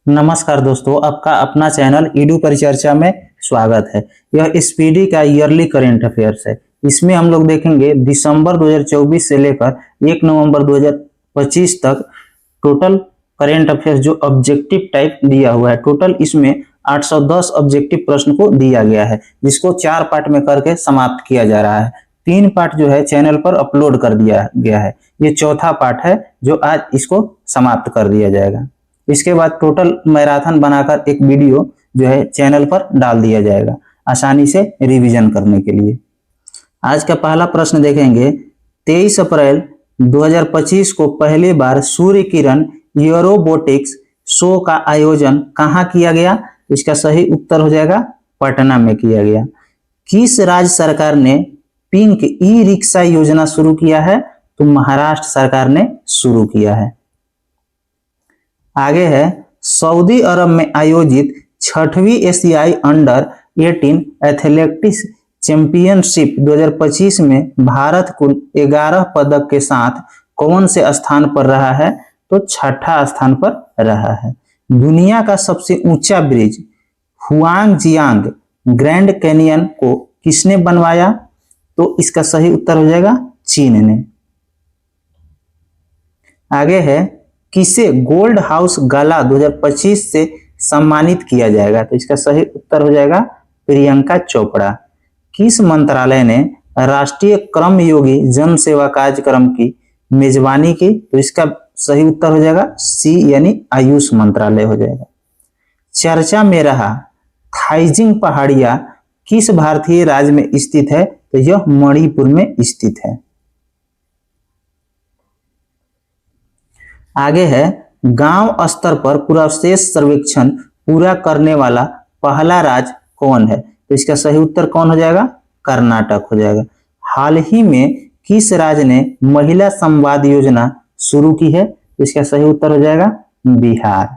नमस्कार दोस्तों, आपका अपना चैनल ईडू परिचर्चा में स्वागत है। यह स्पीडी का ईयरली करेंट अफेयर्स है। इसमें हम लोग देखेंगे दिसंबर 2024 से लेकर 1 नवंबर 2025 तक टोटल करेंट अफेयर्स जो ऑब्जेक्टिव टाइप दिया हुआ है। टोटल इसमें 810 ऑब्जेक्टिव प्रश्न को दिया गया है, जिसको 4 पार्ट में करके समाप्त किया जा रहा है। 3 पार्ट जो है चैनल पर अपलोड कर दिया गया है। ये चौथा पार्ट है जो आज इसको समाप्त कर दिया जाएगा। इसके बाद टोटल मैराथन बनाकर एक वीडियो जो है चैनल पर डाल दिया जाएगा आसानी से रिवीजन करने के लिए। आज का पहला प्रश्न देखेंगे। 23 अप्रैल 2025 को पहली बार सूर्य किरण एरोबोटिक्स शो का आयोजन कहाँ किया गया? इसका सही उत्तर हो जाएगा पटना में किया गया। किस राज्य सरकार ने पिंक ई रिक्शा योजना शुरू किया है? तो महाराष्ट्र सरकार ने शुरू किया है। आगे है, सऊदी अरब में आयोजित 6वीं एशियाई अंडर 18 एथलेटिक्स चैंपियनशिप 2025 में भारत कुल 11 पदक के साथ कौन से स्थान पर रहा है? तो छठा स्थान पर रहा है। दुनिया का सबसे ऊंचा ब्रिज हुआंगजियांग ग्रैंड कैनियन को किसने बनवाया? तो इसका सही उत्तर हो जाएगा चीन ने। आगे है, किसे गोल्ड हाउस गाला 2025 से सम्मानित किया जाएगा? तो इसका सही उत्तर हो जाएगा प्रियंका चोपड़ा। किस मंत्रालय ने राष्ट्रीय कर्मयोगी जन सेवा कार्यक्रम की मेजबानी की? तो इसका सही उत्तर हो जाएगा सी यानी आयुष मंत्रालय हो जाएगा। चर्चा में रहा थाइजिंग पहाड़िया किस भारतीय राज्य में स्थित है? तो यह मणिपुर में स्थित है। आगे है, गांव स्तर पर पुरावशेष सर्वेक्षण पूरा करने वाला पहला राज्य कौन है? तो इसका सही उत्तर कौन हो जाएगा? कर्नाटक हो जाएगा। हाल ही में किस राज्य ने महिला संवाद योजना शुरू की है? तो इसका सही उत्तर हो जाएगा बिहार।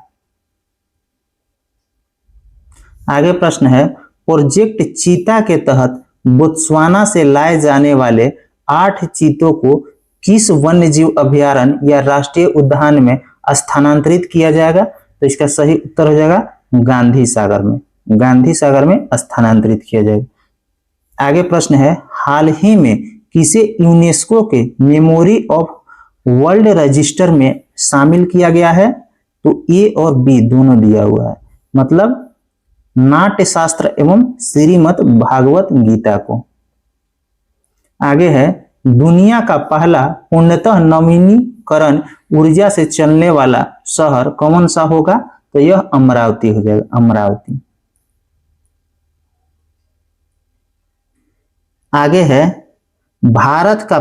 आगे प्रश्न है, प्रोजेक्ट चीता के तहत बोत्सवाना से लाए जाने वाले 8 चीतों को किस वन्य जीव अभयारण्य या राष्ट्रीय उद्यान में स्थानांतरित किया जाएगा? तो इसका सही उत्तर हो जाएगा गांधी सागर में। गांधी सागर में स्थानांतरित किया जाएगा। आगे प्रश्न है, हाल ही में किसे यूनेस्को के मेमोरी ऑफ वर्ल्ड रजिस्टर में शामिल किया गया है? तो ए और बी दोनों दिया हुआ है, मतलब नाट्य शास्त्र एवं श्रीमद् भागवत गीता को। आगे है, दुनिया का पहला पूर्णतः नवीनीकरण ऊर्जा से चलने वाला शहर कौन सा होगा? तो यह अमरावती हो जाएगा, अमरावती। आगे है, भारत का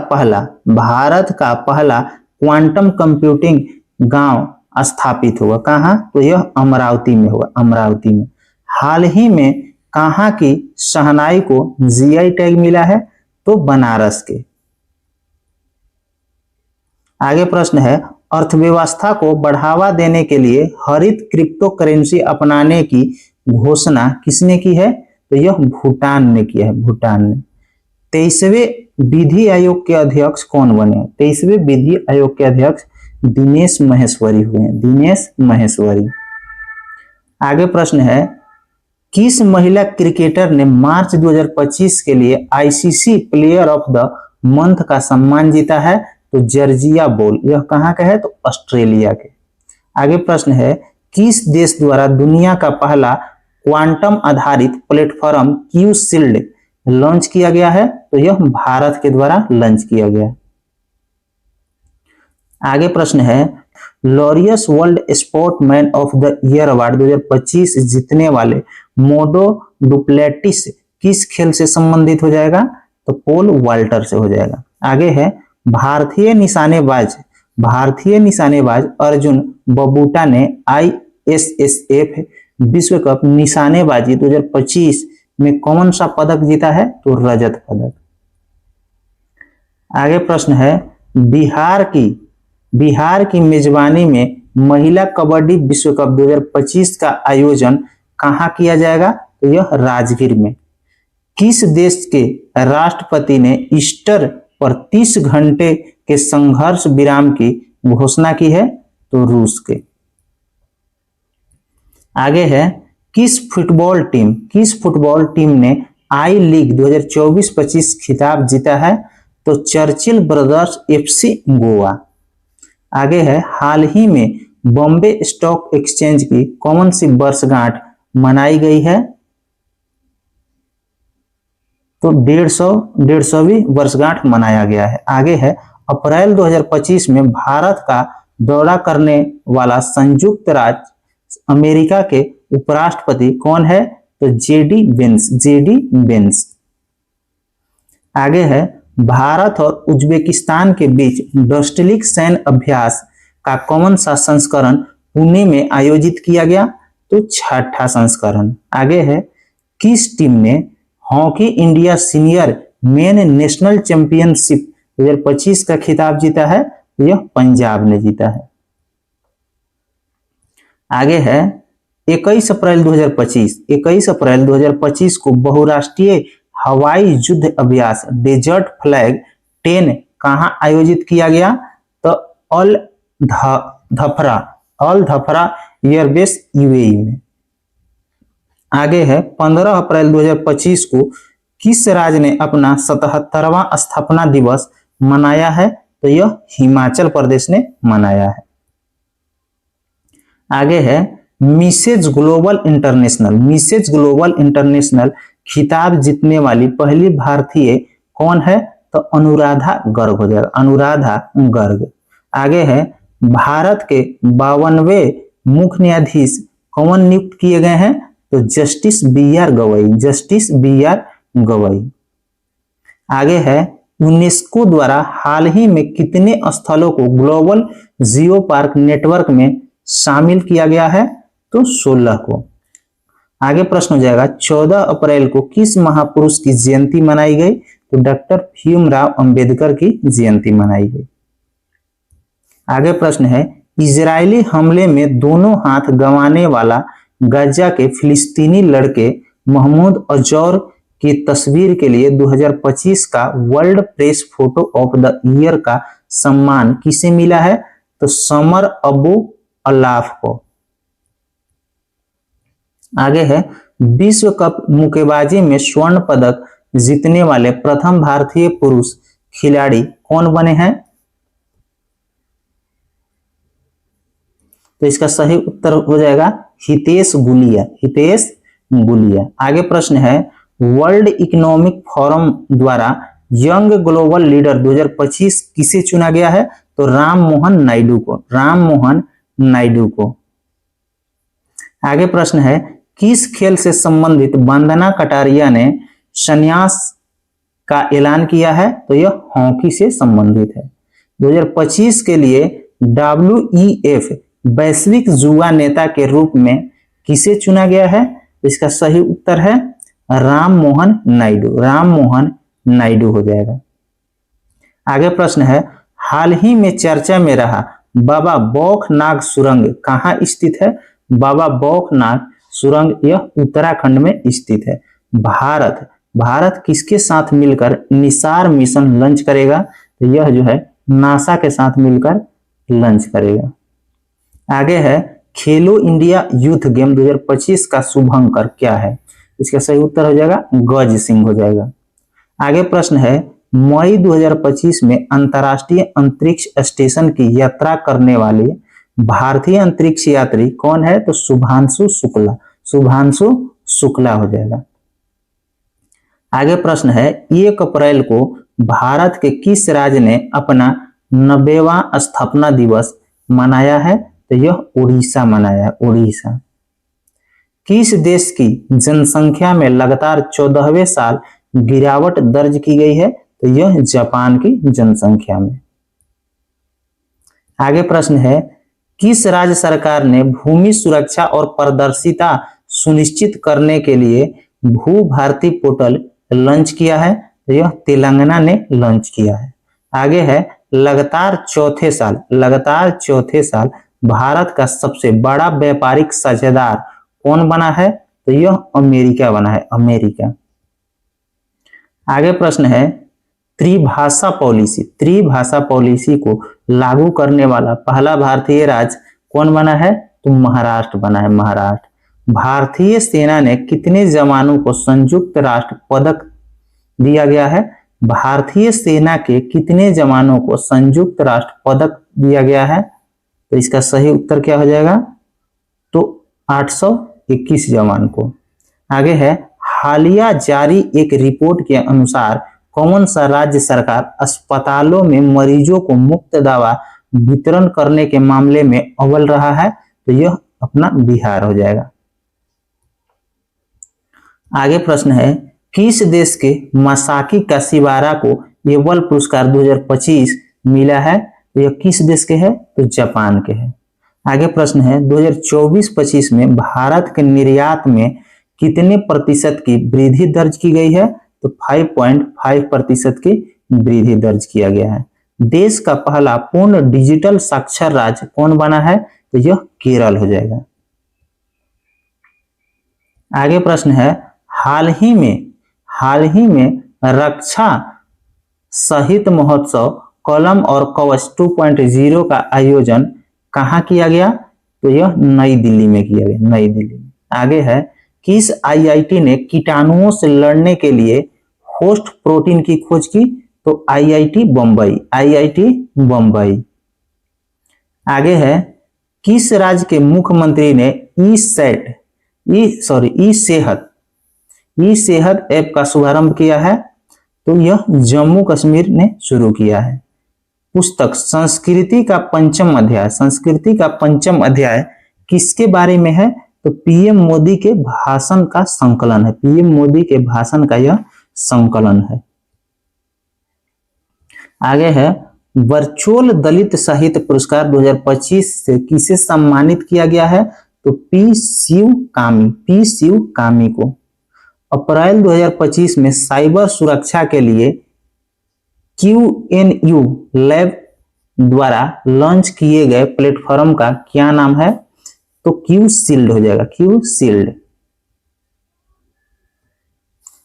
पहला क्वांटम कंप्यूटिंग गांव स्थापित होगा कहाँ? तो यह अमरावती में होगा, अमरावती में। हाल ही में कहाँ की शहनाई को जीआई टैग मिला है? तो बनारस के। आगे प्रश्न है, अर्थव्यवस्था को बढ़ावा देने के लिए हरित क्रिप्टो करेंसी अपनाने की घोषणा किसने की है? तो यह भूटान ने किया है, भूटान ने। 23वें विधि आयोग के अध्यक्ष कौन बने? 23वें विधि आयोग के अध्यक्ष दिनेश महेश्वरी हुए हैं, दिनेश महेश्वरी। आगे प्रश्न है, किस महिला क्रिकेटर ने मार्च 2025 के लिए ICC player of the month का सम्मान जीता है? तो जॉर्जिया बोल। यह कहाँ का है? तो ऑस्ट्रेलिया के। आगे प्रश्न है, किस देश द्वारा दुनिया का पहला क्वांटम आधारित प्लेटफॉर्म क्यू शील्ड लॉन्च किया गया है? तो यह भारत के द्वारा लॉन्च किया गया। आगे प्रश्न है, Laureus world sportsman of the year award 2025 जीतने वाले मोडो डुप्लेटिस किस खेल से संबंधित हो जाएगा? तो पोल वाल्टर से हो जाएगा। आगे है, भारतीय निशानेबाज अर्जुन बबूटा ने आईएसएसएफ विश्व कप निशानेबाजी 2025 में कौन सा पदक जीता है? तो रजत पदक। आगे प्रश्न है, बिहार की मेजबानी में महिला कबड्डी विश्व कप 2025 का आयोजन कहाँ किया जाएगा? तो यह राजगीर में। किस देश के राष्ट्रपति ने ईस्टर पर 30 घंटे के संघर्ष विराम की घोषणा की है? तो रूस के। आगे है किस फुटबॉल टीम ने आई लीग 2024-25 खिताब जीता है? तो चर्चिल ब्रदर्स एफसी गोवा। आगे है हाल ही में बॉम्बे स्टॉक एक्सचेंज की कौन सी वर्षगांठ मनाई गई है? तो 150वीं वर्षगांठ मनाया गया है। आगे है अप्रैल 2025 में भारत का दौरा करने वाला संयुक्त राज्य अमेरिका के उपराष्ट्रपति कौन है? तो जेडी वेंस। आगे है भारत और उज्बेकिस्तान के बीच डोस्टलिक सैन्य अभ्यास का कौन सा संस्करण पुणे में आयोजित किया गया? तो 6ठा संस्करण। आगे है किस टीम ने hockey India senior main national championship 2025 का खिताब जीता है? यह पंजाब ने जीता है। आगे है 21 अप्रैल 2025 को बहुराष्ट्रीय हवाई युद्ध अभ्यास डेजर्ट फ्लैग 10 कहां आयोजित किया गया? तो अल धफरा एयरबेस यूएई में। आगे है 15 अप्रैल 2025 को किस राज्य ने अपना 77वां स्थापना दिवस मनाया है? तो यह हिमाचल प्रदेश ने मनाया है। आगे है मिसेज ग्लोबल इंटरनेशनल खिताब जीतने वाली पहली भारतीय कौन है? तो अनुराधा गर्ग हो जाएगा, अनुराधा गर्ग। आगे है भारत के 52वें मुख्य न्यायाधीश कौन नियुक्त किए गए हैं? तो जस्टिस बी आर गवई। आगे है यूनेस्को द्वारा हाल ही में कितने स्थलों को ग्लोबल जियो पार्क नेटवर्क में शामिल किया गया है? तो 16 को। आगे प्रश्न हो जाएगा 14 अप्रैल को किस महापुरुष की जयंती मनाई गई? तो डॉक्टर भीमराव अंबेडकर की जयंती मनाई गई। आगे प्रश्न है इजरायली हमले में दोनों हाथ गंवाने वाला गाजा के फिलिस्तीनी लड़के महमूद अजौर की तस्वीर के लिए 2025 का world press photo of the year का सम्मान किसे मिला है? तो समर अबू अल्लाफ को। आगे है विश्व कप मुक्केबाजी में स्वर्ण पदक जीतने वाले प्रथम भारतीय पुरुष खिलाड़ी कौन बने हैं? तो इसका सही उत्तर हो जाएगा हितेश गुलिया। आगे प्रश्न है वर्ल्ड इकोनॉमिक फोरम द्वारा यंग ग्लोबल लीडर 2025 किसे चुना गया है? तो राम मोहन नायडू को। आगे प्रश्न है किस खेल से संबंधित वंदना कटारिया ने संन्यास का ऐलान किया है? तो यह हॉकी से संबंधित है। 2025 के लिए WEF वैश्विक युवा नेता के रूप में किसे चुना गया है? तो इसका सही उत्तर है राम मोहन नायडू हो जाएगा। आगे प्रश्न है हाल ही में चर्चा में रहा बाबा बौखनाग सुरंग कहाँ स्थित है? बाबा बौखनाग सुरंग यह उत्तराखंड में स्थित है। भारत किसके साथ मिलकर निसार मिशन लॉन्च करेगा? तो यह जो है नासा के साथ मिलकर लॉन्च करेगा। आगे है खेलो इंडिया यूथ गेम 2025 का शुभंकर क्या है? इसका सही उत्तर हो जाएगा गज सिंह हो जाएगा। आगे प्रश्न है मई 2025 में अंतर्राष्ट्रीय अंतरिक्ष स्टेशन की यात्रा करने वाले भारतीय अंतरिक्ष यात्री कौन है? तो शुभांशु शुक्ला हो जाएगा। आगे प्रश्न है 1 अप्रैल को भारत के किस राज्य ने अपना 90वां स्थापना दिवस मनाया है? तो यह उड़ीसा मनाया है, उड़ीसा। किस देश की जनसंख्या में लगातार 14वें साल गिरावट दर्ज की गई है? तो यह जापान की जनसंख्या में। आगे प्रश्न है किस राज्य सरकार ने भूमि सुरक्षा और पारदर्शिता सुनिश्चित करने के लिए भू भारती पोर्टल लॉन्च किया है? तो यह तेलंगाना ने लॉन्च किया है। आगे है लगातार चौथे साल भारत का सबसे बड़ा व्यापारिक साझेदार कौन बना है? तो यह अमेरिका बना है, अमेरिका। आगे प्रश्न है त्रिभाषा पॉलिसी को लागू करने वाला पहला भारतीय राज्य कौन बना है? तो महाराष्ट्र बना है, महाराष्ट्र। भारतीय सेना ने कितने जवानों को संयुक्त राष्ट्र पदक दिया गया है? भारतीय सेना के कितने जवानों को संयुक्त राष्ट्र पदक दिया गया है? तो इसका सही उत्तर क्या हो जाएगा? तो 821 जवान को। आगे है, हालिया जारी एक रिपोर्ट के अनुसार कौन सा राज्य सरकार अस्पतालों में मरीजों को मुफ्त दवा वितरण करने के मामले में अव्वल रहा है? तो यह अपना बिहार हो जाएगा। आगे प्रश्न है, किस देश के मसाकी काशिवारा को एबल पुरस्कार 2025 मिला है? तो यह किस देश के है? तो जापान के है। आगे प्रश्न है, 2024-25 में भारत के निर्यात में कितने प्रतिशत की वृद्धि दर्ज की गई है? तो 5.5% की वृद्धि दर्ज किया गया है। देश का पहला पूर्ण डिजिटल साक्षर राज्य कौन बना है? तो यह केरल हो जाएगा। आगे प्रश्न है, हाल ही में रक्षा साहित्य महोत्सव कलम और कवच 2.0 का आयोजन कहाँ किया गया? तो यह नई दिल्ली में किया गया, नई दिल्ली में। आगे है, किस आईआईटी ने कीटाणुओं से लड़ने के लिए होस्ट प्रोटीन की खोज की? तो आईआईटी बम्बई। आगे है, किस राज्य के मुख्यमंत्री ने ई सेहत ऐप का शुभारंभ किया है? तो यह जम्मू कश्मीर ने शुरू किया है। पुस्तक संस्कृति का पंचम अध्याय किसके बारे में है? तो पीएम मोदी के भाषण का संकलन है। पीएम मोदी के भाषण का यह संकलन है। आगे है, वर्चुअल दलित साहित्य पुरस्कार 2025 से किसे सम्मानित किया गया है? तो पी शिव कामी को। अप्रैल 2025 में साइबर सुरक्षा के लिए QNU लैब द्वारा लॉन्च किए गए प्लेटफॉर्म का क्या नाम है? तो क्यू शील्ड हो जाएगा, क्यू शील्ड।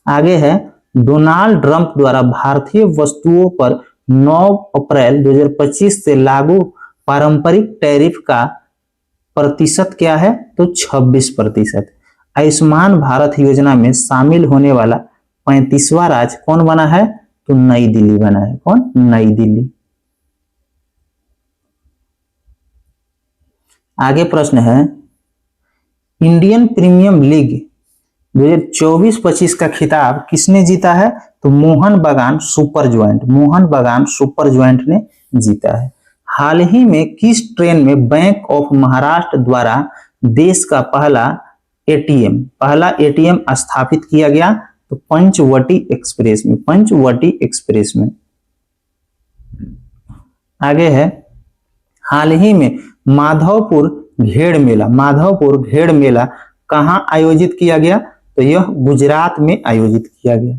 आगे है, डोनाल्ड ट्रंप द्वारा भारतीय वस्तुओं पर 9 अप्रैल 2025 से लागू पारंपरिक टैरिफ का प्रतिशत क्या है? तो 26%। आयुष्मान भारत योजना में शामिल होने वाला 35वां राज्य कौन बना है? तो नई दिल्ली बना है। कौन? नई दिल्ली। आगे प्रश्न है, इंडियन प्रीमियर लीग 2024-25 का खिताब किसने जीता है? तो मोहन बगान सुपर जॉइंट ने जीता है। हाल ही में किस ट्रेन में बैंक ऑफ महाराष्ट्र द्वारा देश का पहला एटीएम स्थापित किया गया? तो पंचवटी एक्सप्रेस में। आगे है, हाल ही में माधवपुर घेड़ मेला कहां आयोजित किया गया? तो यह गुजरात में आयोजित किया गया।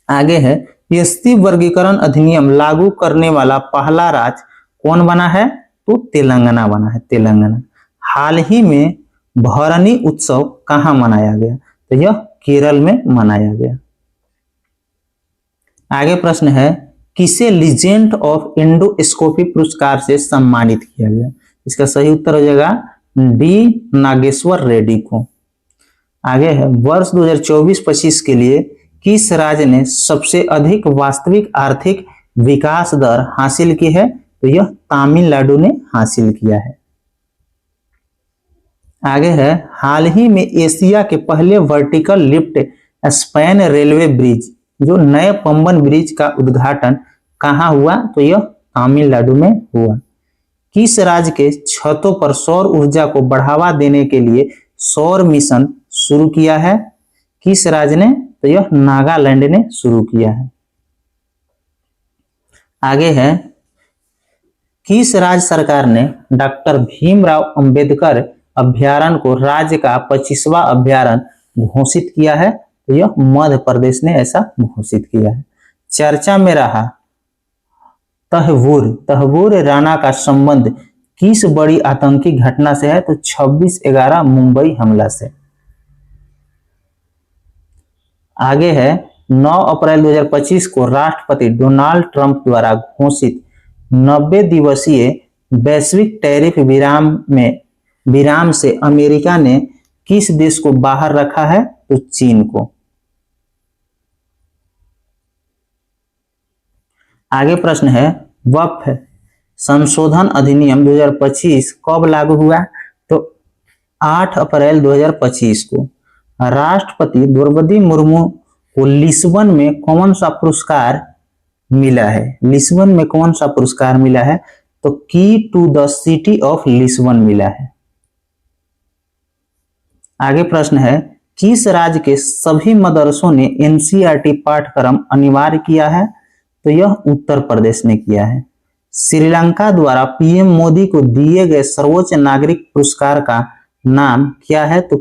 आगे है, एसटी वर्गीकरण अधिनियम लागू करने वाला पहला राज्य कौन बना है? तो तेलंगाना बना है, तेलंगाना। हाल ही में भरनी उत्सव कहां मनाया गया? तो यह केरल में मनाया गया। आगे प्रश्न है, किसे लीजेंड ऑफ एंडोस्कोपी पुरस्कार से सम्मानित किया गया? इसका सही उत्तर हो जाएगा डी नागेश्वर रेड्डी को। आगे है, वर्ष 2024-25 के लिए किस राज्य ने सबसे अधिक वास्तविक आर्थिक विकास दर हासिल की है? तो यह तमिलनाडु ने हासिल किया है। आगे है, हाल ही में एशिया के पहले vertical lift span railway bridge जो नए पंबन ब्रिज का उद्घाटन कहां हुआ? तो यह तमिलनाडु में हुआ। किस राज्य के छतों पर सौर ऊर्जा को बढ़ावा देने के लिए सौर मिशन शुरू किया है? किस राज्य ने? तो यह नागालैंड ने शुरू किया है। आगे है, किस राज्य सरकार ने डॉक्टर भीमराव अंबेडकर अभ्यारण्य को राज्य का 25वां अभ्यारण्य घोषित किया है? तो यह मध्य प्रदेश ने ऐसा घोषित किया है। चर्चा में रहा तहवूर राणा का संबंध किस बड़ी आतंकी घटना से है? तो 26/11 मुंबई हमला से। आगे है, 9 अप्रैल 2025 को राष्ट्रपति डोनाल्ड ट्रंप द्वारा घोषित 90 दिवसीय वैश्विक टैरिफ विराम से अमेरिका ने किस देश को बाहर रखा है? तो चीन को। आगे प्रश्न है, वक्फ संशोधन अधिनियम 2025 कब लागू हुआ? तो 8 अप्रैल 2025 को। राष्ट्रपति द्रौपदी मुर्मू को लिस्बन में कौन सा पुरस्कार मिला है? लिस्बन में कौन सा पुरस्कार मिला है? तो key to the city of Lisbon मिला है। आगे प्रश्न है, किस राज्य के सभी मदरसों ने एनसीईआरटी पाठ्यक्रम अनिवार्य किया है? तो यह उत्तर प्रदेश ने किया है। श्रीलंका द्वारा पीएम मोदी को दिए गए सर्वोच्च नागरिक पुरस्कार का नाम क्या है? तो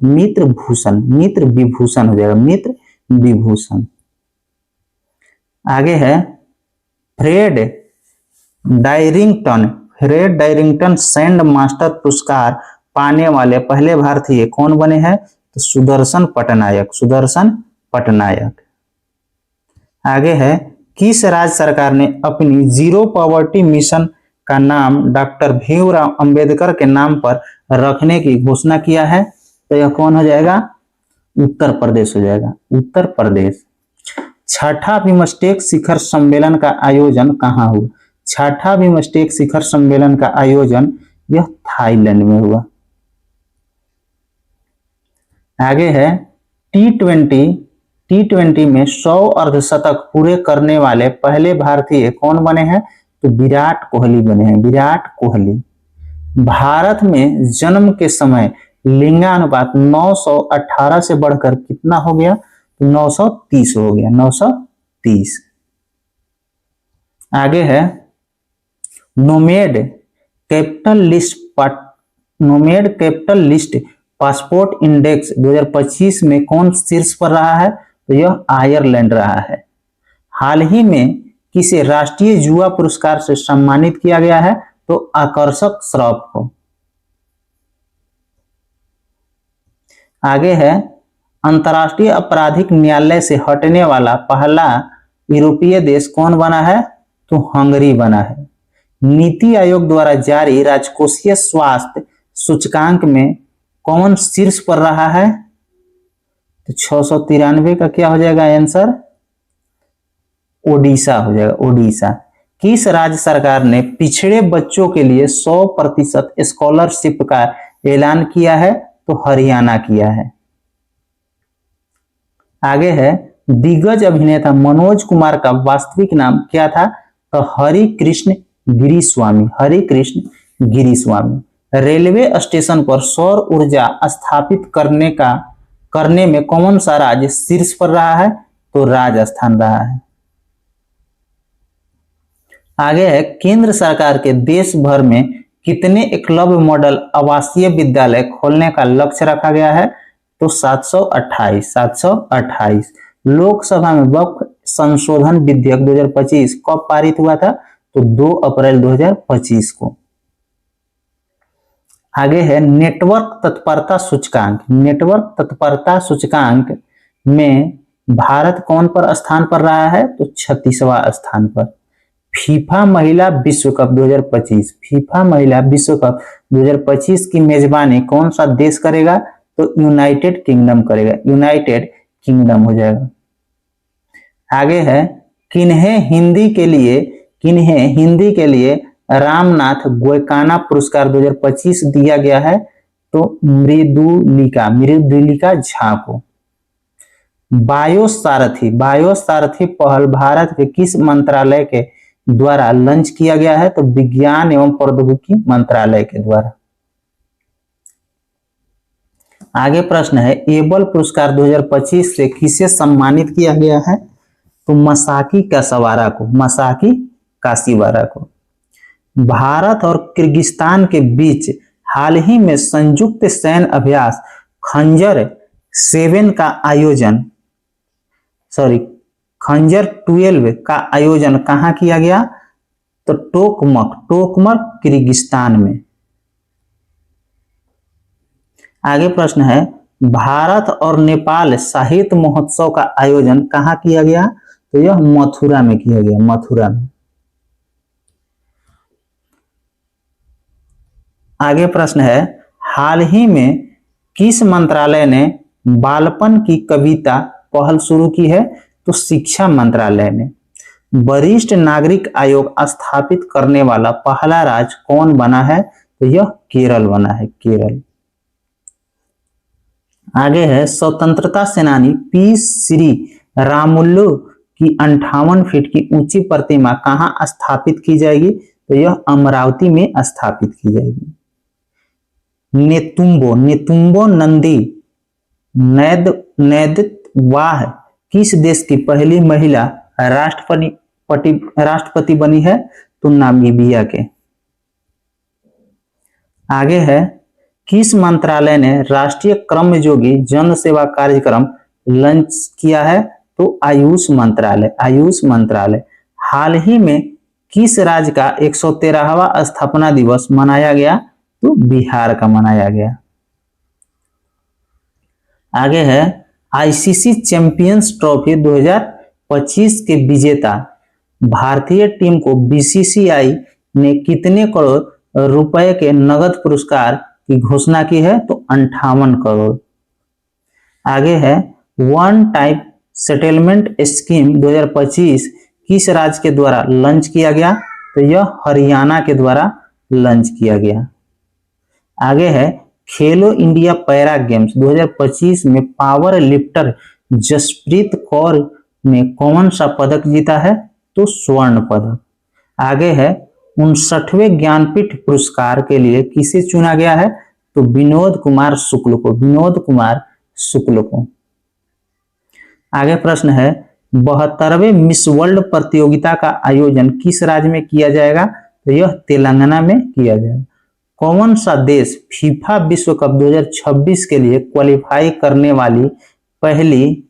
मित्र विभूषण हो जाएगा, मित्र विभूषण। आगे है, फ्रेड डायरिंगटन सैंड मास्टर पुरस्कार पाने वाले पहले भारतीय कौन बने हैं? तो सुदर्शन पटनायक। आगे है, किस राज्य सरकार ने अपनी जीरो पॉवर्टी मिशन का नाम डॉक्टर भीमराव अंबेडकर के नाम पर रखने की घोषणा किया है? तो यह कौन हो जाएगा? उत्तर प्रदेश हो जाएगा, उत्तर प्रदेश। छठा बिमस्टेक शिखर सम्मेलन का आयोजन कहाँ हुआ? छठा बिमस्टेक शिखर सम्मेलन का आयोजन यह थाईलैंड में हुआ। आगे है, टी20 में 100 अर्धशतक पूरे करने वाले पहले भारतीय कौन बने हैं? तो विराट कोहली बने हैं, विराट कोहली। भारत में जन्म के समय लिंगानुपात 918 से बढ़कर कितना हो गया? तो 930 हो गया, 930। आगे है, nomad capital list passport index 2025 में कौन शीर्ष पर रहा है? तो यह आयरलैंड रहा है। हाल ही में किसे राष्ट्रीय युवा पुरस्कार से सम्मानित किया गया है? तो आकर्षक श्रॉफ को। आगे है, अंतर्राष्ट्रीय आपराधिक न्यायालय से हटने वाला पहला यूरोपीय देश कौन बना है? तो हंगरी बना है। नीति आयोग द्वारा जारी राजकोषीय स्वास्थ्य सूचकांक में कौन शीर्ष पर रहा है? तो 693 का क्या हो जाएगा आंसर? ओडिशा हो जाएगा, ओडिशा। किस राज्य सरकार ने पिछड़े बच्चों के लिए 100% स्कॉलरशिप का ऐलान किया है? तो हरियाणा किया है। आगे है, दिग्गज अभिनेता मनोज कुमार का वास्तविक नाम क्या था? तो हरिकृष्ण गिरिस्वामी। रेलवे स्टेशन पर सौर ऊर्जा स्थापित करने में कौन सा राज्य शीर्ष पर रहा है? तो राजस्थान रहा है। आगे है, केंद्र सरकार के देश भर में कितने एकलव्य मॉडल आवासीय विद्यालय खोलने का लक्ष्य रखा गया है? तो 728। लोकसभा में वक्फ संशोधन विधेयक 2025 कब पारित हुआ था? तो 2 अप्रैल 2025 को। आगे है, नेटवर्क तत्परता सूचकांक में भारत कौन पर स्थान पर रहा है? तो 36वां स्थान पर। फीफा महिला विश्व कप 2025 की मेजबानी कौन सा देश करेगा? तो यूनाइटेड किंगडम करेगा, यूनाइटेड किंगडम हो जाएगा। आगे है, किन्हें हिंदी के लिए रामनाथ गोयकाना पुरस्कार 2025 दिया गया है? तो मृदुलिका झा को। बायोसारथी पहल भारत के किस मंत्रालय के द्वारा लॉन्च किया गया है? तो विज्ञान एवं प्रौद्योगिकी मंत्रालय के द्वारा। आगे प्रश्न है, एबल पुरस्कार 2025 से किसे सम्मानित किया गया है? तो मसाकी कासीवारा को। भारत और किर्गिस्तान के बीच हाल ही में संयुक्त सैन्य अभ्यास खंजर 12 का आयोजन कहाँ किया गया? तो टोकमक किर्गिस्तान में। आगे प्रश्न है, भारत और नेपाल साहित्य महोत्सव का आयोजन कहाँ किया गया? तो यह मथुरा में किया गया, मथुरा में। आगे प्रश्न है, हाल ही में किस मंत्रालय ने बालपन की कविता पहल शुरू की है? तो शिक्षा मंत्रालय ने। वरिष्ठ नागरिक आयोग स्थापित करने वाला पहला राज्य कौन बना है? तो यह केरल बना है, केरल। आगे है, स्वतंत्रता सेनानी पी श्री रामुलु की 58 फीट की ऊंची प्रतिमा कहां स्थापित की जाएगी? तो यह अमरावती में स्थापित की जाएगी। नेतुम्बो नंदी नैदवाह किस देश की पहली महिला राष्ट्रपति बनी है? तो नामीबिया के। आगे है, किस मंत्रालय ने राष्ट्रीय कर्मयोगी जन सेवा कार्यक्रम लॉन्च किया है? तो आयुष मंत्रालय, आयुष मंत्रालय। हाल ही में किस राज्य का 113वां स्थापना दिवस मनाया गया? तो बिहार का मनाया गया। आगे है, आईसीसी चैंपियंस ट्रॉफी 2025 के विजेता भारतीय टीम को बीसीसीआई ने कितने करोड़ रुपए के नगद पुरस्कार की घोषणा की है? तो 58 करोड़। आगे है, वन टाइम सेटलमेंट स्कीम 2025 किस राज्य के द्वारा लॉन्च किया गया? तो यह हरियाणा के द्वारा लॉन्च किया गया। आगे है, खेलो इंडिया पैरा गेम्स 2025 में पावर लिफ्टर जसप्रीत कौर ने कौन सा पदक जीता है? तो स्वर्ण पदक। आगे है, 59वें ज्ञानपीठ पुरस्कार के लिए किसे चुना गया है? तो विनोद कुमार शुक्ल को, विनोद कुमार शुक्ल को। आगे प्रश्न है, 72वें मिस वर्ल्ड प्रतियोगिता का आयोजन किस राज्य में किया जाएगा? तो यह तेलंगाना में किया जाएगा। कौन सा देश फीफा विश्व कप 2026 के लिए क्वालिफाई करने वाली पहली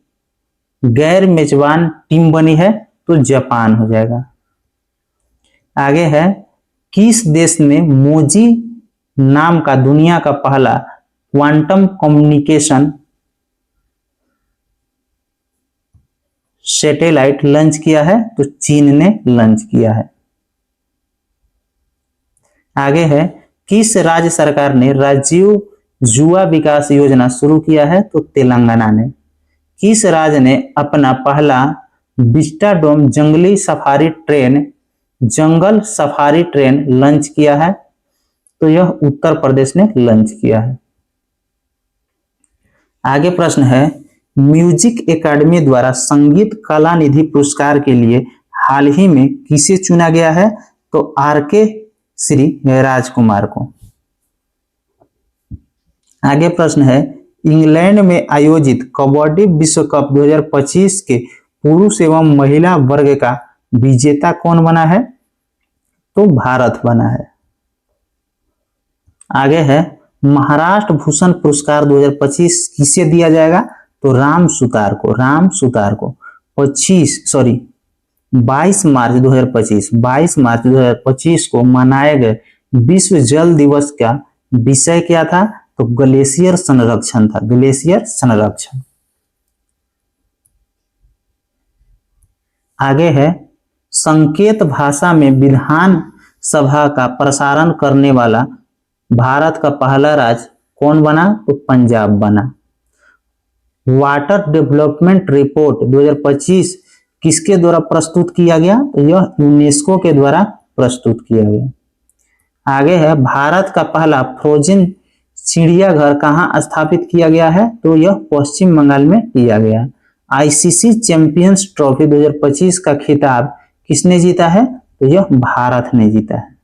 गैर मेजबान टीम बनी है? तो जापान हो जाएगा। आगे है, किस देश ने मोजी नाम का दुनिया का पहला क्वांटम कम्युनिकेशन सैटेलाइट लॉन्च किया है? तो चीन ने लॉन्च किया है। आगे है, किस राज्य सरकार ने राजीव युवा विकास योजना शुरू किया है? तो तेलंगाना ने। किस राज्य ने अपना पहला विस्टाडोम जंगल सफारी ट्रेन लॉन्च किया है? तो यह उत्तर प्रदेश ने लॉन्च किया है। आगे प्रश्न है, म्यूजिक एकेडमी द्वारा संगीत कला निधि पुरस्कार के लिए हाल ही में किसे चुना गया है? तो आरके श्री राजकुमार को। आगे प्रश्न है, इंग्लैंड में आयोजित कबड्डी विश्व कप 2025 के पुरुष एवं महिला वर्ग का विजेता कौन बना है? तो भारत बना है। आगे है, महाराष्ट्र भूषण पुरस्कार 2025 किसे दिया जाएगा? तो राम सुतार को, राम सुतार को। 22 मार्च 2025 को मनाए गए विश्व जल दिवस का विषय क्या था? तो ग्लेशियर संरक्षण था, ग्लेशियर संरक्षण। आगे है, संकेत भाषा में विधान सभा का प्रसारण करने वाला भारत का पहला राज्य कौन बना? तो पंजाब बना। वाटर डेवलपमेंट रिपोर्ट 2025 किसके द्वारा प्रस्तुत किया गया? तो यह यूनेस्को के द्वारा प्रस्तुत किया गया। आगे है, भारत का पहला फ्रोजन चिड़ियाघर कहां स्थापित किया गया है? तो यह पश्चिम बंगाल में किया गया। आईसीसी चैंपियंस ट्रॉफी 2025 का खिताब किसने जीता है? तो यह भारत ने जीता है।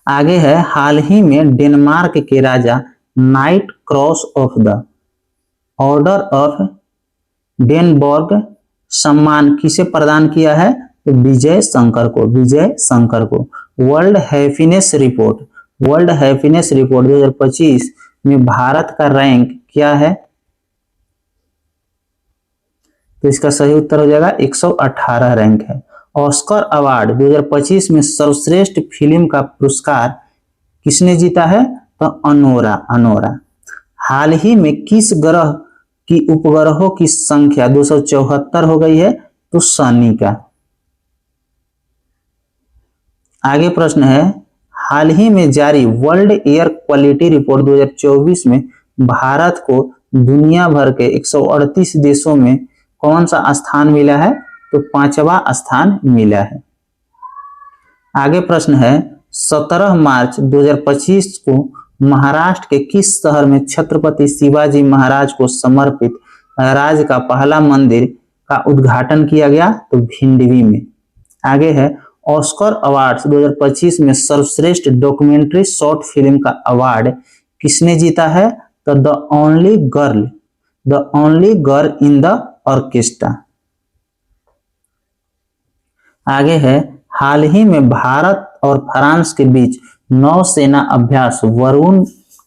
आगे है, हाल ही में डेनमार्क के राजा knight cross of the order of Dannebrog सम्मान किसे प्रदान किया है? तो विजय शंकर को, विजय शंकर को। वर्ल्ड हैप्पीनेस रिपोर्ट 2025 में भारत का रैंक क्या है? तो इसका सही उत्तर हो जाएगा 118 रैंक है। ऑस्कर अवार्ड 2025 में सर्वश्रेष्ठ फिल्म का पुरस्कार किसने जीता है? तो अनोरा। हाल ही में किस ग्रह की उपग्रहों की संख्या 274 हो गई है? तो शनि का। आगे प्रश्न है, हाल ही में जारी वर्ल्ड एयर क्वालिटी रिपोर्ट 2024 में भारत को दुनिया भर के 138 देशों में कौन सा स्थान मिला है? तो 5वां स्थान मिला है। आगे प्रश्न है, 17 मार्च 2025 को महाराष्ट्र के किस शहर में छत्रपति शिवाजी महाराज को समर्पित राज्य का पहला मंदिर का उद्घाटन किया गया? तो भिंडवी में। आगे है, ऑस्कर अवार्ड्स 2025 में सर्वश्रेष्ठ डॉक्यूमेंट्री शॉर्ट फिल्म का अवार्ड किसने जीता है? तो the only girl in the orchestra. आगे है, हाल ही में भारत और फ्रांस के बीच नौसेना अभ्यास वरुण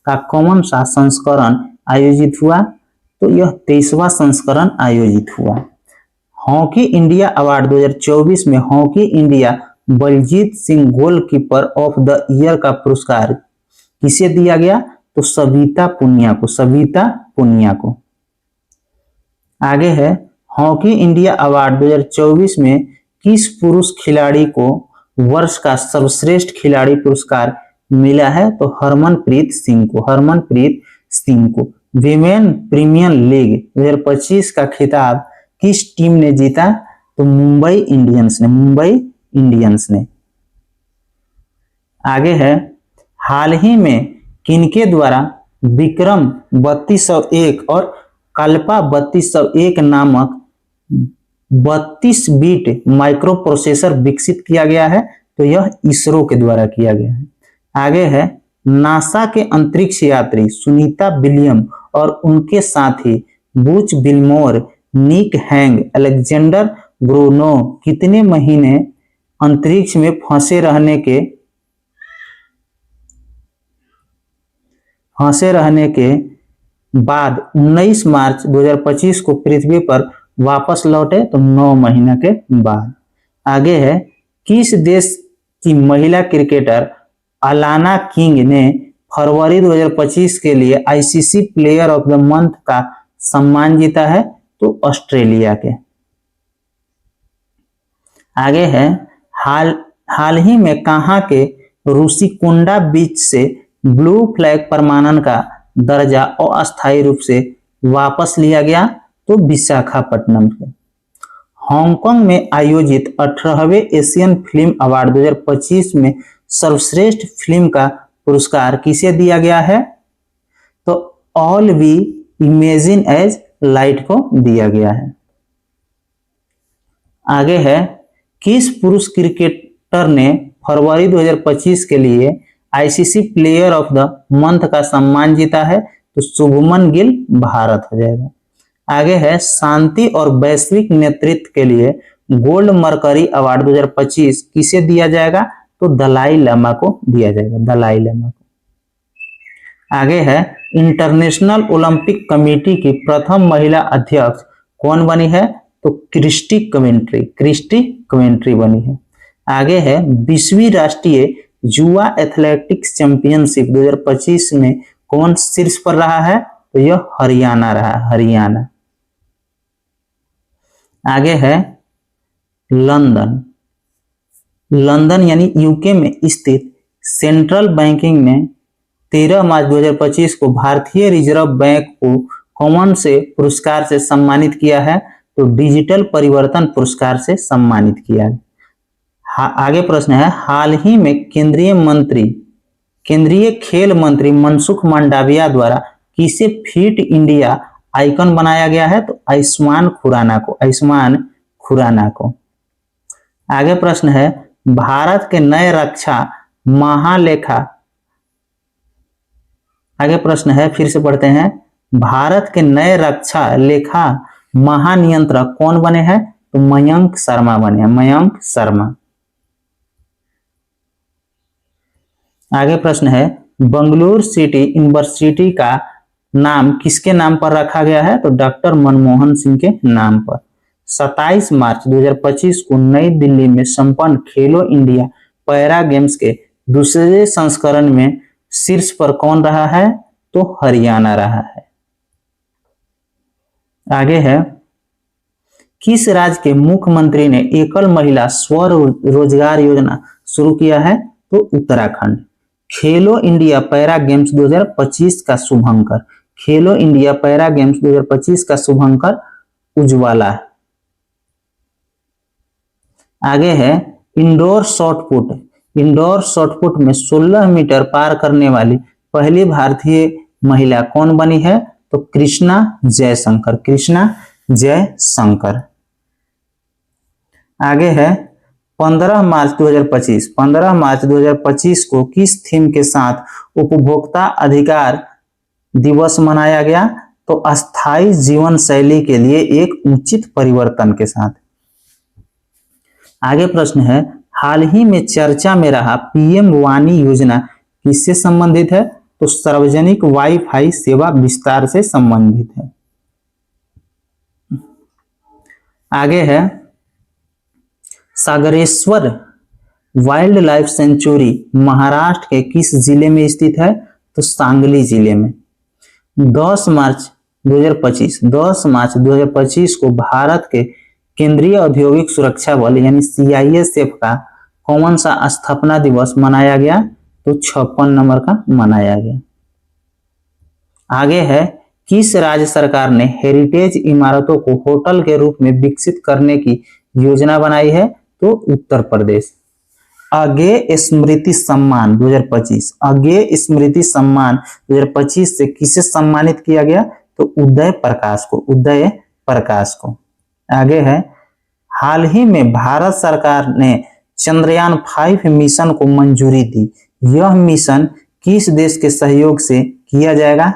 का कौन सा संस्करण आयोजित हुआ? तो यह 23वां संस्करण आयोजित हुआ। हॉकी इंडिया अवार्ड 2024 में hockey India Baljeet Singh goalkeeper of the year का पुरस्कार किसे दिया गया? तो सविता पुनिया को। आगे है, हॉकी इंडिया अवार्ड 2024 में किस पुरुष खिलाड़ी को वर्ष का सर्वश्रेष्ठ खिलाड़ी पुरस्कार मिला है? तो हरमनप्रीत सिंह को। विमेन प्रीमियर लीग 2025 का खिताब किस टीम ने जीता? तो मुंबई इंडियंस ने। आगे है, हाल ही में किनके द्वारा विक्रम 3201 और कल्पा 3201 नामक 32 बिट माइक्रो प्रोसेसर विकसित किया गया है? तो यह इसरो के द्वारा किया गया है। आगे है, नासा के अंतरिक्ष यात्री सुनीता विलियम और उनके साथी बुच विल्मोर, निक हैंग, अलेक्जेंडर ग्रोनो कितने महीने अंतरिक्ष में फंसे रहने के बाद 19 मार्च 2025 को पृथ्वी पर वापस लौटे? तो 9 महीने के बाद। आगे है, किस देश की महिला क्रिकेटर अलाना किंग ने फरवरी 2025 के लिए ICC player of the month का सम्मान जीता है? तो ऑस्ट्रेलिया के। आगे है, हाल ही में कहां के रूसीकुंडा बीच से ब्लू फ्लैग प्रमाणन का दर्जा अस्थायी रूप से वापस लिया गया? तो विशाखापट्टनम से। हांगकांग में आयोजित 18वें एशियन फिल्म अवार्ड 2025 में सर्वश्रेष्ठ फिल्म का पुरस्कार किसे दिया गया है? तो all we imagine as light को दिया गया है। आगे है, किस पुरुष क्रिकेटर ने फरवरी 2025 के लिए ICC player of the month का सम्मान जीता है? तो शुभमन गिल भारत हो जाएगा। आगे है, शांति और वैश्विक नेतृत्व के लिए गोल्ड मर्करी अवार्ड 2025 किसे दिया जाएगा? तो दलाई लामा को दिया जाएगा, आगे है, इंटरनेशनल ओलंपिक कमेटी की प्रथम महिला अध्यक्ष कौन बनी है? तो क्रिस्टी कवेंट्री बनी है। आगे है, 20वीं राष्ट्रीय युवा एथलेटिक्स चैंपियनशिप 2025 में कौन शीर्ष पर रहा है? तो यह हरियाणा। आगे है, लंदन यानी यूके में स्थित सेंट्रल बैंकिंग ने 13 मार्च 2025 को भारतीय रिजर्व बैंक को कौन से पुरस्कार से सम्मानित किया है? तो डिजिटल परिवर्तन पुरस्कार से सम्मानित किया है। आगे प्रश्न है, हाल ही में केंद्रीय खेल मंत्री मनसुख मंडाविया द्वारा किसे फिट इंडिया आइकन बनाया गया है? तो आयुष्मान खुराना को। आगे प्रश्न है, भारत के नए रक्षा महालेखा आगे प्रश्न है, फिर से पढ़ते हैं, भारत के नए रक्षा लेखा महानियंत्रक कौन बने हैं? तो मयंक शर्मा बने हैं, आगे प्रश्न है, बंगलुरु सिटी यूनिवर्सिटी का नाम किसके नाम पर रखा गया है? तो डॉक्टर मनमोहन सिंह के नाम पर। 27 मार्च 2025 को नई दिल्ली में संपन्न खेलो इंडिया पैरा गेम्स के दूसरे संस्करण में शीर्ष पर कौन रहा है? तो हरियाणा रहा है। आगे है, किस राज्य के मुख्यमंत्री ने एकल महिला स्वरोजगार योजना शुरू किया है? तो उत्तराखंड। खेलो इंडिया पैरा गेम्स 2025 का शुभंकर, खेलो इंडिया पैरा गेम्स 2025 का शुभंकर उज्ज्वला। आगे है इंडोर शॉटपुट, इंडोर शॉटपुट में 16 मीटर पार करने वाली पहली भारतीय महिला कौन बनी है? तो कृष्णा जयशंकर, कृष्णा जयशंकर। आगे है 15 मार्च 2025, 15 मार्च 2025 को किस थीम के साथ उपभोक्ता अधिकार दिवस मनाया गया? तो अस्थायी जीवन शैली के लिए एक उचित परिवर्तन के साथ। आगे प्रश्न है हाल ही में चर्चा में रहा पीएम वाणी योजना किससे संबंधित है? तो सार्वजनिक वाईफाई सेवा विस्तार से संबंधित है। आगे है Sagareshwar wild life sanctuary Maharashtra के किस जिले में स्थित है? तो सांगली जिले में। 10 मार्च 2025 को भारत के केंद्रीय औद्योगिक सुरक्षा बल यानी सीआईएसएफ का कौन सा स्थापना दिवस मनाया गया? तो 56 नंबर का मनाया गया। आगे है किस राज्य सरकार ने हेरिटेज इमारतों को होटल के रूप में विकसित करने की योजना बनाई है? तो उत्तर प्रदेश। अगेय स्मृति सम्मान 2025, अगेय स्मृति सम्मान 2025 से किसे सम्मानित किया गया? तो उदय प्रकाश को, उदय प्रकाश को। आगे है हाल ही में भारत सरकार ने चंद्रयान 5 मिशन को मंजूरी दी, यह मिशन किस देश के सहयोग से किया जाएगा?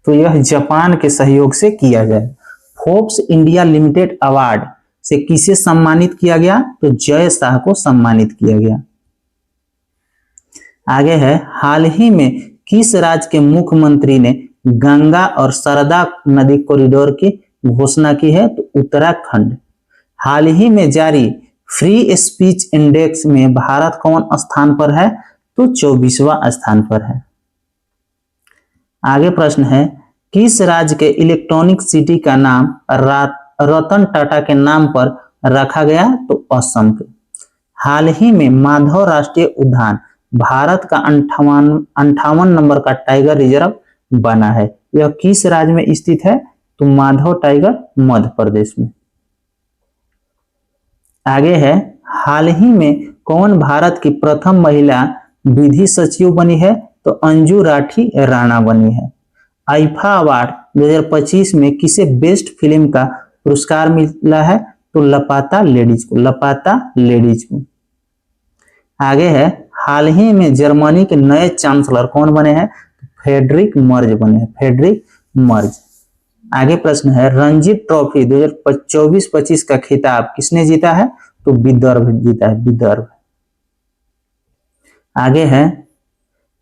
तो यह जापान के सहयोग से किया जाएगा। फोर्ब्स इंडिया लिमिटेड अवार्ड से किसे सम्मानित किया गया? तो जय शाह को सम्मानित किया गया। आगे है हाल ही में किस राज्य के मुख्यमंत्री ने गंगा और सरदा नदी कॉरिडोर की घोषणा की है? तो उत्तराखंड। हाल ही में जारी फ्री स्पीच इंडेक्स में भारत कौन स्थान पर है? तो 24वां स्थान पर है। आगे प्रश्न है किस राज्य के इलेक्ट्रॉनिक सिटी का नाम रतन टाटा के नाम पर रखा गया? तो असम के। हाल ही में माधव राष्ट्रीय उद्यान भारत का 58 नंबर का टाइगर रिजर्व बना है, यह किस राज्य में स्थित है? तो माधव टाइगर मध्य प्रदेश में। आगे है हाल ही में कौन भारत की प्रथम महिला विधि सचिव बनी है? तो अंजू राठी राणा बनी है। आईफा अवार्ड 2025 में किसे बेस्ट फिल्म का पुरस्कार मिला है? तो लापता लेडीज को, लापता लेडीज को। आगे है हाल ही में जर्मनी के नए चांसलर कौन बने हैं? फ्रेडरिक मर्ज बने हैं, फ्रेडरिक मर्ज। आगे प्रश्न है रणजी ट्रॉफी 2024-25 का खिताब किसने जीता है? तो विदर्भ जीता है, विदर्भ। आगे है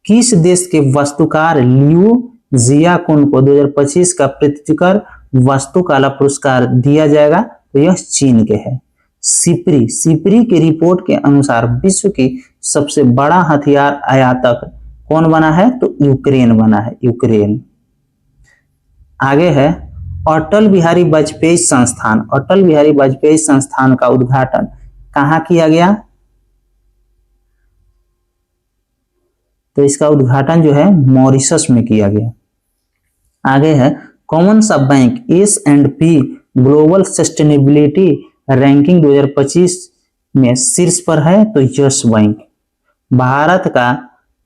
किस देश के वास्तुकार लियू जियाकुन को 2025 का प्रीतिकर वास्तुकला पुरस्कार दिया जाएगा? तो यह चीन के है। सिपरी की रिपोर्ट के अनुसार विश्व की सबसे बड़ा हथियार आयातक कौन बना है? तो यूक्रेन बना है, यूक्रेन। आगे है अटल बिहारी वाजपेयी संस्थान, अटल बिहारी वाजपेयी संस्थान का उद्घाटन कहाँ किया गया? तो इसका उद्घाटन जो है मॉरिशस में किया गया। आगे है कौन सा bank S&P global sustainability ranking 2025 में शीर्ष पर है? तो यस बैंक।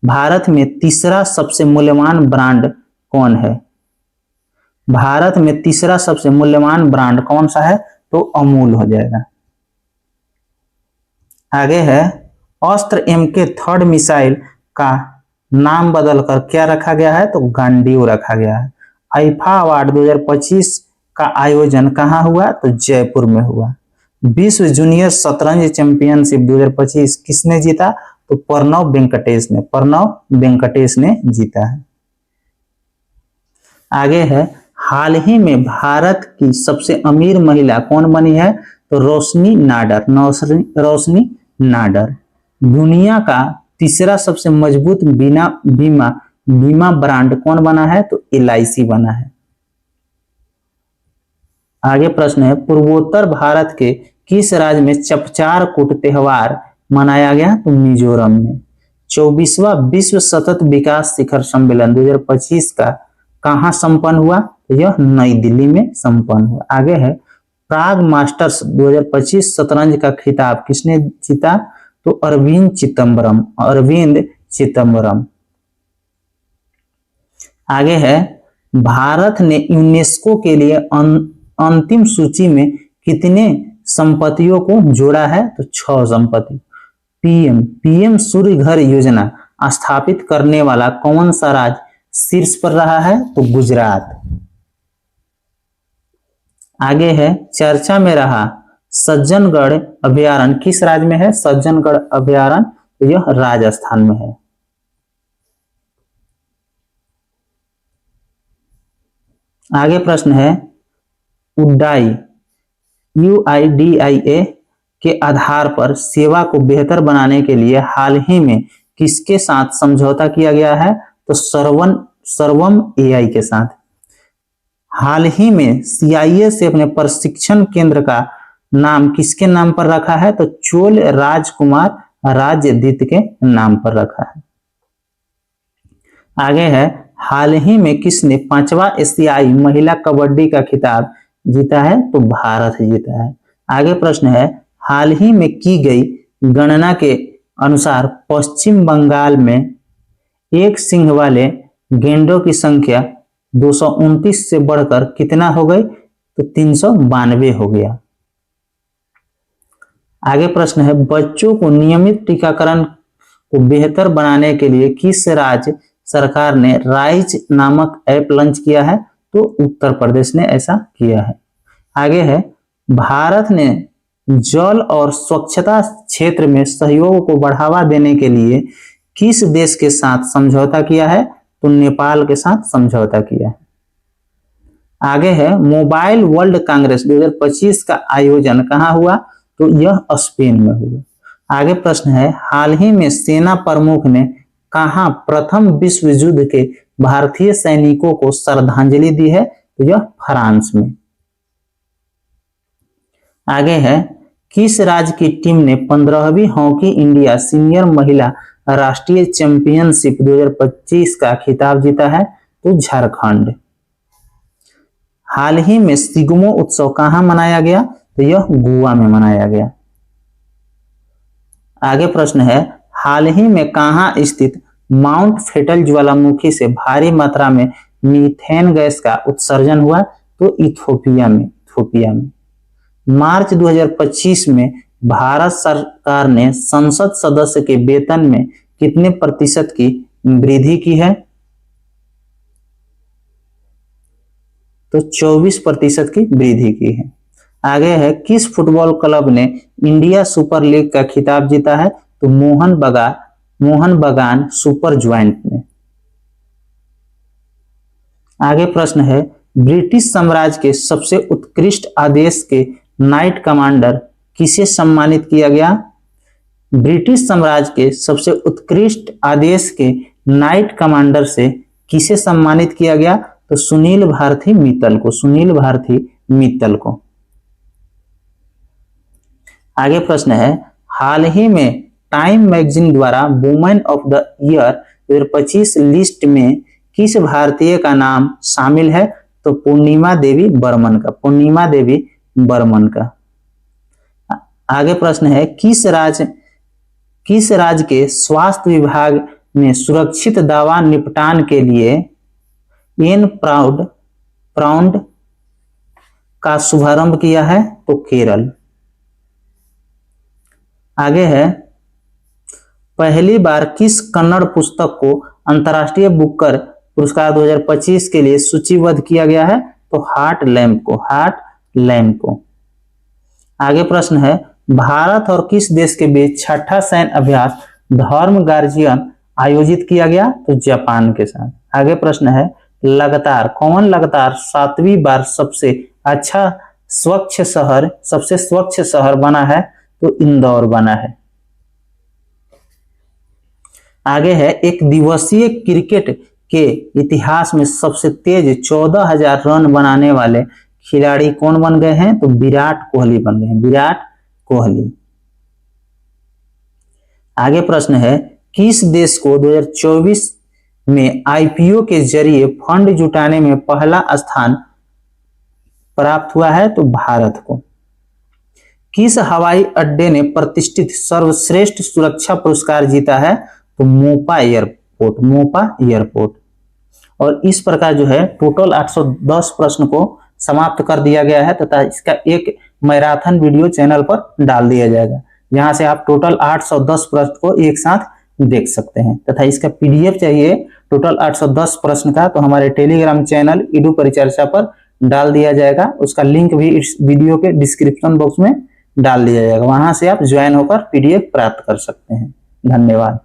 भारत में तीसरा सबसे मूल्यवान ब्रांड कौन है? भारत में तीसरा सबसे मूल्यवान ब्रांड कौन सा है? तो अमूल हो जाएगा। आगे है अस्त्र MK थर्ड मिसाइल का नाम बदलकर क्या रखा गया है? तो गांडीव रखा गया है। आईफा अवार्ड 2025 का आयोजन कहाँ हुआ? तो जयपुर में हुआ। विश्व जूनियर शतरंज चैंपियनशिप 2025 किसने जीता? तो प्रणव वेंकटेश ने जीता है। आगे है हाल ही में भारत की सबसे अमीर महिला कौन बनी है? तो रोशनी नाडर। दुनिया का तीसरा सबसे मजबूत बीमा ब्रांड कौन बना है? तो LIC बना है। आगे प्रश्न है पूर्वोत्तर भारत के किस राज्य में चपचार कूट त्योहार मनाया गया? तो मिजोरम में। 24वां विश्व सतत विकास शिखर सम्मेलन 2025 का कहाँ संपन्न हुआ? तो यह नई दिल्ली में संपन्न हुआ। आगे है प्राग मास्टर्स 2025 शतरंज का खिताब किसने जीता? तो अरविंद चिदम्बरम। आगे है भारत ने यूनेस्को के लिए अंतिम सूची में कितने संपत्तियों को जोड़ा है? तो 6 संपत्ति। पीएम सूर्य घर योजना स्थापित करने वाला कौन सा राज्य शीर्ष पर रहा है? तो गुजरात। आगे है चर्चा में रहा सज्जनगढ़ अभयारण्य किस राज्य में है? सज्जनगढ़ अभयारण्य तो यह राजस्थान में है। आगे प्रश्न है UIDAI के आधार पर सेवा को बेहतर बनाने के लिए हाल ही में किसके साथ समझौता किया गया है? तो सर्वम AI के साथ। हाल ही में CIA से अपने प्रशिक्षण केंद्र का नाम किसके नाम पर रखा है? तो चोल राजकुमार राज्यदीत के नाम पर रखा है। आगे है हाल ही में किसने 5वां एशियाई महिला कबड्डी का खिताब जीता है? तो भारत जीता है। आगे प्रश्न है हाल ही में की गई गणना के अनुसार पश्चिम बंगाल में एक सिंह वाले गेंडों की संख्या 229 से बढ़कर कितना हो गई? तो 392 हो गया। आगे प्रश्न है बच्चों को नियमित टीकाकरण को बेहतर बनाने के लिए किस राज्य सरकार ने राइज नामक ऐप लॉन्च किया है? तो उत्तर प्रदेश ने ऐसा किया है। आगे है भारत ने जल और स्वच्छता क्षेत्र में सहयोग को बढ़ावा देने के लिए किस देश के साथ समझौता किया है? तो नेपाल के साथ समझौता किया है। आगे है मोबाइल वर्ल्ड कांग्रेस 2025 का आयोजन कहाँ हुआ? तो यह स्पेन में हुआ। आगे प्रश्न है हाल ही में सेना प्रमुख ने कहाँ प्रथम विश्व युद्ध के भारतीय सैनिकों को श्रद्धांजलि दी है? तो यह फ्रांस में। आगे है किस राज्य की टीम ने 15वीं हॉकी इंडिया सीनियर महिला राष्ट्रीय चैंपियनशिप 2025 का खिताब जीता है? तो झारखंड। हाल ही में सिग्मो उत्सव कहाँ मनाया गया? तो यह गोवा में मनाया गया। आगे प्रश्न है हाल ही में कहाँ स्थित माउंट फेटल ज्वालामुखी से भारी मात्रा में मीथेन गैस का उत्सर्जन हुआ? तो इथोपिया में। मार्च 2025 में भारत सरकार ने संसद सदस्य के वेतन में कितने प्रतिशत की वृद्धि की है? तो 24% की वृद्धि की है। आगे है किस फुटबॉल क्लब ने इंडिया सुपर लीग का खिताब जीता है? तो मोहन बगान सुपर ज्वाइंट ने। आगे प्रश्न है ब्रिटिश साम्राज्य के सबसे उत्कृष्ट आदेश के नाइट कमांडर किसे सम्मानित किया गया? ब्रिटिश साम्राज्य के सबसे उत्कृष्ट आदेश के नाइट कमांडर से किसे सम्मानित किया गया? तो सुनील भारती मित्तल को। आगे प्रश्न है हाल ही में टाइम मैगजीन द्वारा women of the year 2025 list में किस भारतीय का नाम शामिल है? तो पूर्णिमा देवी बर्मन का। आगे प्रश्न है किस राज्य के स्वास्थ्य विभाग ने सुरक्षित दवा निपटान के लिए एन प्राउड का शुभारंभ किया है? तो केरल। आगे है पहली बार किस कन्नड़ पुस्तक को अंतर्राष्ट्रीय बुकर पुरस्कार 2025 के लिए सूचीबद्ध किया गया है? तो हार्ट लैम्प को। आगे प्रश्न है भारत और किस देश के बीच छठा सैन्य अभ्यास धर्म गार्जियन आयोजित किया गया? तो जापान के साथ। आगे प्रश्न है कौन लगातार 7वीं बार सबसे स्वच्छ शहर बना है? तो इंदौर बना है। आगे है एक दिवसीय क्रिकेट के इतिहास में सबसे तेज 14,000 रन बनाने वाले खिलाड़ी कौन बन गए हैं? तो विराट कोहली बन गए हैं। विराट कोहली। आगे प्रश्न है, किस देश को 2024 में आईपीओ के जरिए फंड जुटाने में पहला स्थान प्राप्त हुआ है? तो भारत को। किस हवाई अड्डे ने प्रतिष्ठित सर्वश्रेष्ठ सुरक्षा पुरस्कार जीता है? तो मोपा एयरपोर्ट। और इस प्रकार जो है टोटल 810 प्रश्न को समाप्त कर दिया गया है तथा इसका एक मैराथन वीडियो चैनल पर डाल दिया जाएगा, जहां से आप टोटल 810 प्रश्न को एक साथ देख सकते हैं। तथा इसका पीडीएफ चाहिए टोटल 810 प्रश्न का, तो हमारे टेलीग्राम चैनल ईडू परिचर्चा पर डाल दिया जाएगा। उसका लिंक भी इस वीडियो के डिस्क्रिप्शन बॉक्स में डाल दिया जाएगा, वहां से आप ज्वाइन होकर पीडीएफ प्राप्त कर सकते हैं। धन्यवाद।